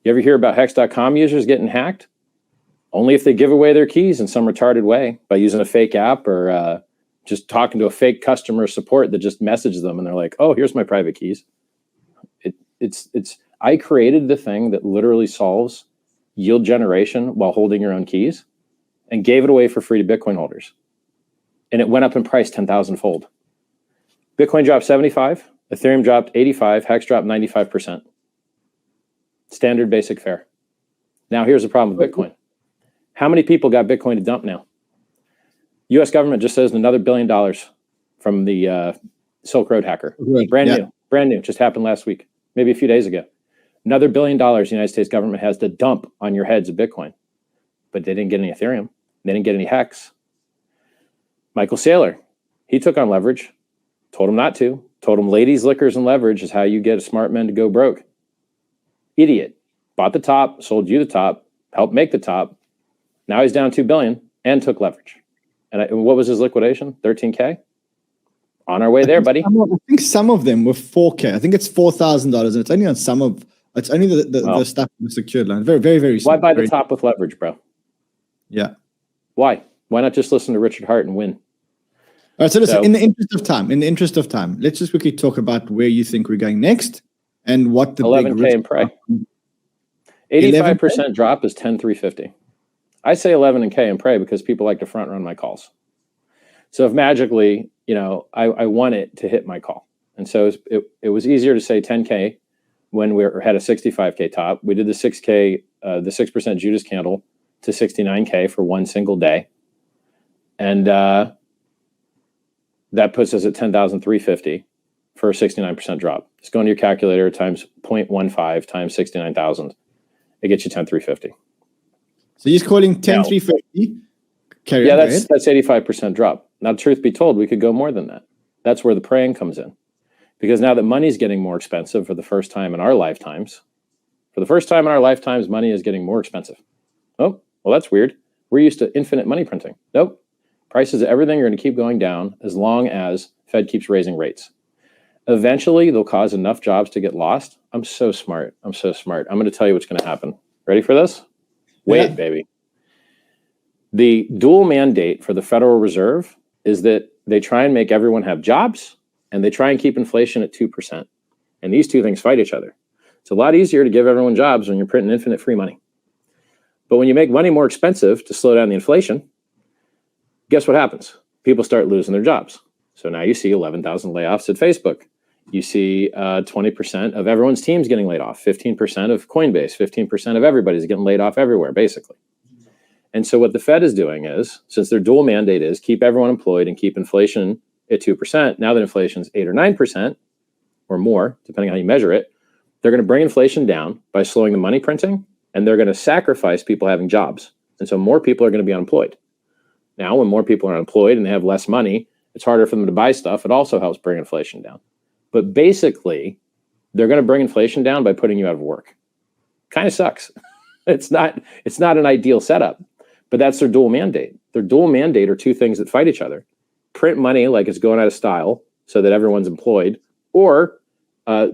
You ever hear about Hex.com users getting hacked? Only if they give away their keys in some retarded way by using a fake app or just talking to a fake customer support that just messages them and they're like, "Oh, here's my private keys." I created the thing that literally solves yield generation while holding your own keys and gave it away for free to Bitcoin holders. And it went up in price 10,000 fold. Bitcoin dropped 75, Ethereum dropped 85, Hex dropped 95%. Standard basic fare. Now here's the problem with Bitcoin. How many people got Bitcoin to dump now? US government just says another $1 billion from the Silk Road hacker. Right. Brand new, just happened last week, maybe a few days ago. Another $1 billion the United States government has to dump on your heads of Bitcoin. But they didn't get any Ethereum. They didn't get any Hex. Michael Saylor, he took on leverage, told him not to, told him ladies, liquors, and leverage is how you get a smart man to go broke. Idiot. Bought the top, sold you the top, helped make the top. Now he's down $2 billion and took leverage. And what was his liquidation? 13K? On our way there, buddy. I think some of them were 4K. I think it's $4,000, and it's only on some of. It's only the stuff with secured loans. Very, very, very small. Why buy the top with leverage, bro? Yeah. Why? Why not just listen to Richard Hart and win? All right. So listen, in the interest of time, let's just quickly talk about where you think we're going next and what the 11K and pray. 85% drop is 10,350. I say 11K and pray because people like to front run my calls. So if magically, I want it to hit my call. And so it was easier to say 10K when we had a 65K top. We did the 6K, the 6% Judas candle to 69K for one single day. And that puts us at 10,350 for a 69% drop. Just go into your calculator times 0.15 times 69,000. It gets you 10,350. So he's calling 10,350. Yeah, that's 85% drop. Now, truth be told, we could go more than that. That's where the praying comes in. Because now that money's getting more expensive for the first time in our lifetimes, money is getting more expensive. Oh, well, that's weird. We're used to infinite money printing. Nope. Prices of everything are going to keep going down as long as Fed keeps raising rates. Eventually, they'll cause enough jobs to get lost. I'm so smart. I'm going to tell you what's going to happen. Ready for this? Wait, baby. The dual mandate for the Federal Reserve is that they try and make everyone have jobs, and they try and keep inflation at 2%. And these two things fight each other. It's a lot easier to give everyone jobs when you're printing infinite free money. But when you make money more expensive to slow down the inflation, guess what happens? People start losing their jobs. So now you see 11,000 layoffs at Facebook. You see 20% of everyone's teams getting laid off, 15% of Coinbase, 15% of everybody's getting laid off everywhere, basically. And so what the Fed is doing is, since their dual mandate is keep everyone employed and keep inflation at 2%, now that inflation's 8 or 9% or more, depending on how you measure it, they're going to bring inflation down by slowing the money printing, and they're going to sacrifice people having jobs. And so more people are going to be unemployed. Now, when more people are unemployed and they have less money, it's harder for them to buy stuff. It also helps bring inflation down. But basically, they're going to bring inflation down by putting you out of work. Kind of sucks. It's not an ideal setup, but that's their dual mandate. Their dual mandate are two things that fight each other. Print money like it's going out of style so that everyone's employed, or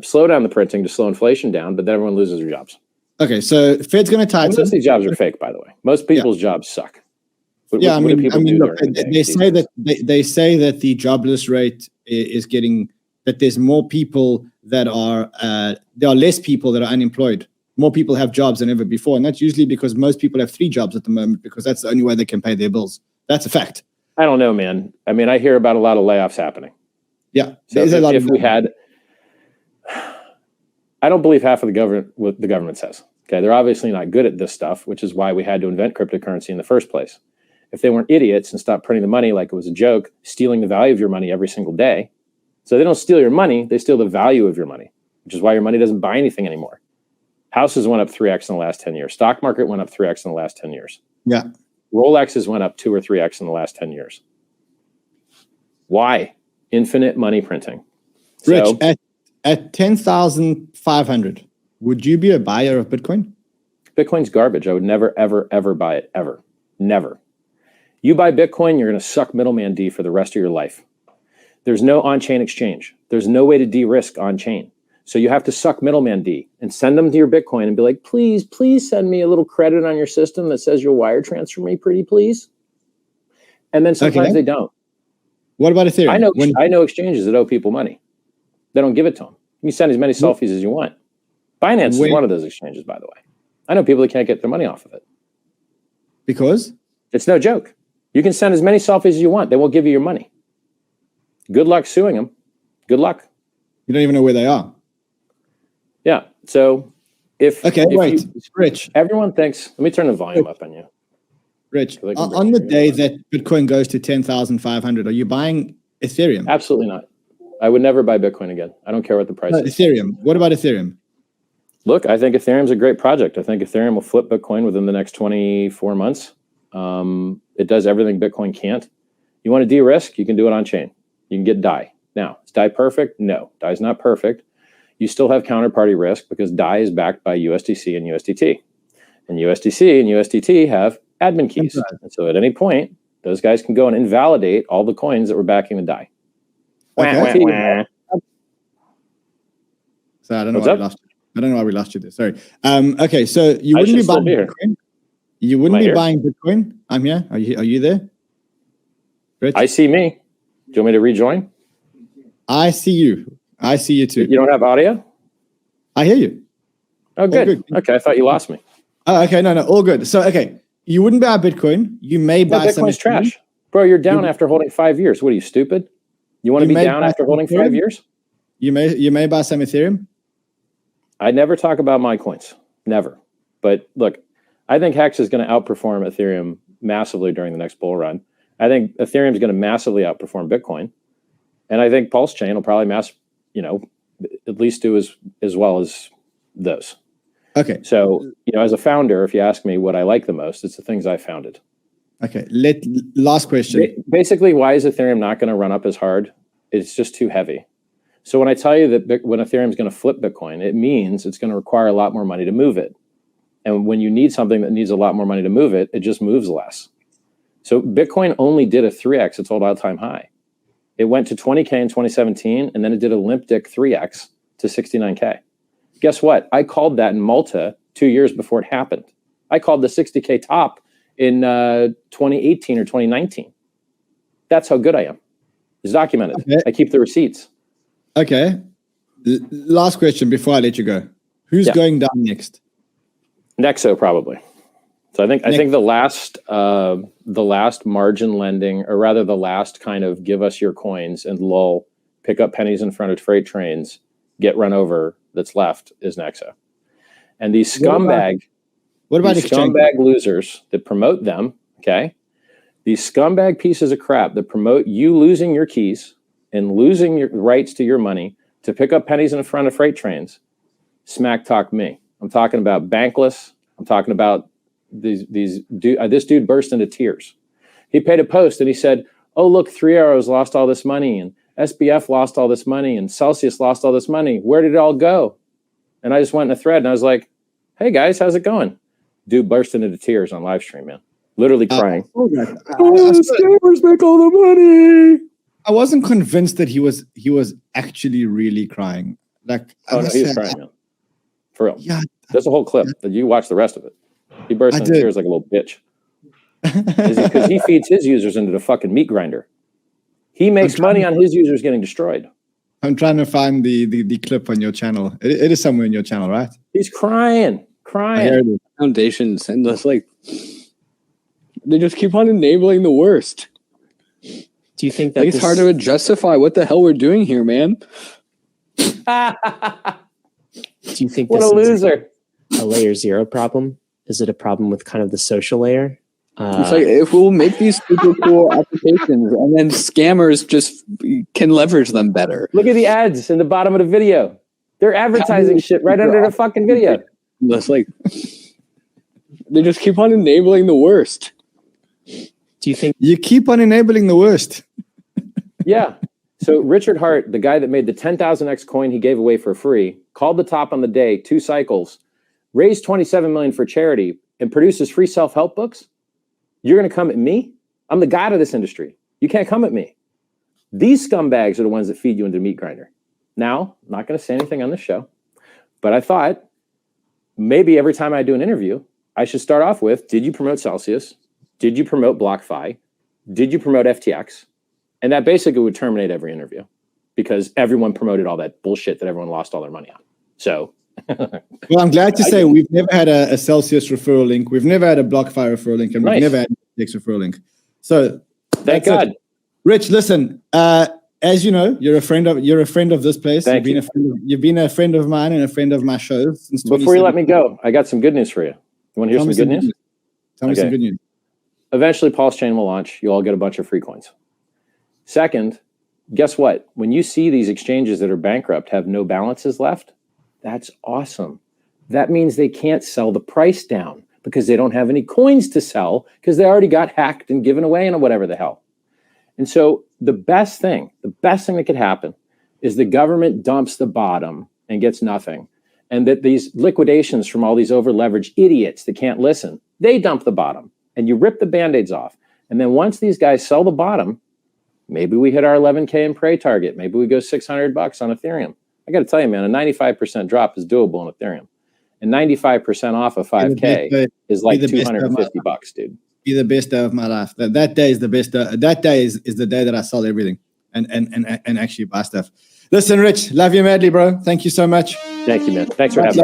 slow down the printing to slow inflation down, but then everyone loses their jobs. Okay, so Fed's going to tighten. Most of these jobs are fake, by the way. Most people's jobs suck. Look, they say that the jobless rate is getting, that there's more people that are there are less people that are unemployed. More people have jobs than ever before, and that's usually because most people have 3 jobs at the moment because that's the only way they can pay their bills. That's a fact. I don't know, man. I mean, I hear about a lot of layoffs happening. Yeah, so if we had, I don't believe half of what the government says. Okay, they're obviously not good at this stuff, which is why we had to invent cryptocurrency in the first place. If they weren't idiots and stopped printing the money like it was a joke, stealing the value of your money every single day. So they don't steal your money, they steal the value of your money, which is why your money doesn't buy anything anymore. Houses went up 3x in the last 10 years. Stock market went up 3x in the last 10 years. Yeah. Rolexes went up 2 or 3x in the last 10 years. Why? Infinite money printing. Rich, at 10,500, would you be a buyer of Bitcoin? Bitcoin's garbage. I would never, ever, ever buy it. Ever. Never. You buy Bitcoin, you're going to suck middleman D for the rest of your life. There's no on-chain exchange. There's no way to de-risk on-chain. So you have to suck middleman D and send them to your Bitcoin and be like, please send me a little credit on your system that says you'll wire transfer me pretty please. And then sometimes they don't. What about Ethereum? I know exchanges that owe people money. They don't give it to them. You can send as many selfies as you want. Binance is one of those exchanges, by the way. I know people that can't get their money off of it. Because? It's no joke. You can send as many selfies as you want. They won't give you your money. Good luck suing them. Good luck. You don't even know where they are. Yeah. So Rich. Everyone thinks, let me turn the volume up on you. Rich, on the day that Bitcoin goes to 10,500, are you buying Ethereum? Absolutely not. I would never buy Bitcoin again. I don't care what the price is. Ethereum. What about Ethereum? Look, I think Ethereum's a great project. I think Ethereum will flip Bitcoin within the next 24 months. It does everything Bitcoin can't. You want to de-risk? You can do it on chain. You can get DAI. Now, is DAI perfect? No, DAI is not perfect. You still have counterparty risk because DAI is backed by USDC and USDT. And USDC and USDT have admin keys. And so at any point, those guys can go and invalidate all the coins that were backing the DAI. Okay. So I don't know why we lost you. I don't know why we lost you there. Sorry. Okay, so you wouldn't be buying Bitcoin? You wouldn't be buying Bitcoin? I'm here. Are you there? Rich? I see me. Do you want me to rejoin? I see you. I see you too. You don't have audio? I hear you. Oh, good. Okay, I thought you lost me. Oh, okay. No, all good. So, okay, you wouldn't buy Bitcoin. You may buy some. Bitcoin's trash. Bro, you're down after holding 5 years. What are you, stupid? You want to be down after holding 5 years? You may buy some Ethereum. I never talk about my coins. Never. But look, I think Hex is going to outperform Ethereum massively during the next bull run. I think Ethereum is going to massively outperform Bitcoin. And I think Pulsechain will probably at least do as well as those. Okay. So, as a founder, if you ask me what I like the most, it's the things I founded. Okay. Last question. Basically, why is Ethereum not going to run up as hard? It's just too heavy. So when I tell you that when Ethereum is going to flip Bitcoin, it means it's going to require a lot more money to move it. And when you need something that needs a lot more money to move it, it just moves less. So Bitcoin only did a 3x its old all-time high. It went to 20K in 2017, and then it did a limp dick 3x to 69K. Guess what? I called that in Malta 2 years before it happened. I called the 60K top in 2018 or 2019. That's how good I am. It's documented. Okay. I keep the receipts. Okay. Last question before I let you go. Who's going down next? Nexo, probably. So I think the last margin lending, or rather the last kind of give us your coins and lull, pick up pennies in front of freight trains, get run over that's left is Nexo. And these scumbag losers that promote them, okay? These scumbag pieces of crap that promote you losing your keys and losing your rights to your money to pick up pennies in front of freight trains, smack talk me. I'm talking about Bankless. I'm talking about this dude burst into tears. He paid a post and he said, oh, look, 3 Arrows lost all this money and SBF lost all this money and Celsius lost all this money. Where did it all go? And I just went in a thread and I was like, hey guys, how's it going? Dude burst into tears on live stream, man. Literally crying. Scammers make all the money. I wasn't convinced that he was actually really crying. Like, he was crying, man. For real. Yeah. There's a whole clip that you watch the rest of it. He burst into tears like a little bitch. Because he feeds his users into the fucking meat grinder. He makes money on his users getting destroyed. I'm trying to find the clip on your channel. It is somewhere in your channel, right? He's crying. Foundations, and that's like they just keep on enabling the worst. Do you think that it's hard to justify what the hell we're doing here, man? Do you think what this a loser? Is a layer 0 problem? Is it a problem with kind of the social layer? It's like if we'll make these super cool applications and then scammers just can leverage them better. Look at the ads in the bottom of the video. They're advertising shit right under the fucking video. That's like they just keep on enabling the worst. Do you think you keep on enabling the worst? Yeah. So Richard Hart, the guy that made the 10,000x coin he gave away for free, called the top on the day, 2 cycles, raised $27 million for charity, and produces free self-help books? You're going to come at me? I'm the god of this industry. You can't come at me. These scumbags are the ones that feed you into the meat grinder. Now, I'm not going to say anything on the show, but I thought maybe every time I do an interview, I should start off with, did you promote Celsius? Did you promote BlockFi? Did you promote FTX? And that basically would terminate every interview because everyone promoted all that bullshit that everyone lost all their money on. So, well, I'm glad to say we've never had a Celsius referral link. We've never had a BlockFi referral link, and we've never had a FTX referral link. So, thank God. Rich, listen, as you know, you're a friend of this place. You've been a friend of mine and a friend of my shows since 2017. Before you let me go, I got some good news for you. You want to hear some good news? Tell me some good news. Eventually, Pulsechain will launch. You all get a bunch of free coins. Second, guess what? When you see these exchanges that are bankrupt have no balances left, that's awesome. That means they can't sell the price down because they don't have any coins to sell because they already got hacked and given away and whatever the hell. And so the best thing that could happen is the government dumps the bottom and gets nothing. And that these liquidations from all these over-leveraged idiots that can't listen, they dump the bottom and you rip the Band-Aids off. And then once these guys sell the bottom, maybe we hit our 11K in prey target. Maybe we go $600 on Ethereum. I got to tell you, man, a 95% drop is doable in Ethereum. And 95% off of 5K is like $250, dude. Be the best day of my life. That day is the best. That day is the day that I sell everything and actually buy stuff. Listen, Rich, love you madly, bro. Thank you so much. Thank you, man. Thanks for having me.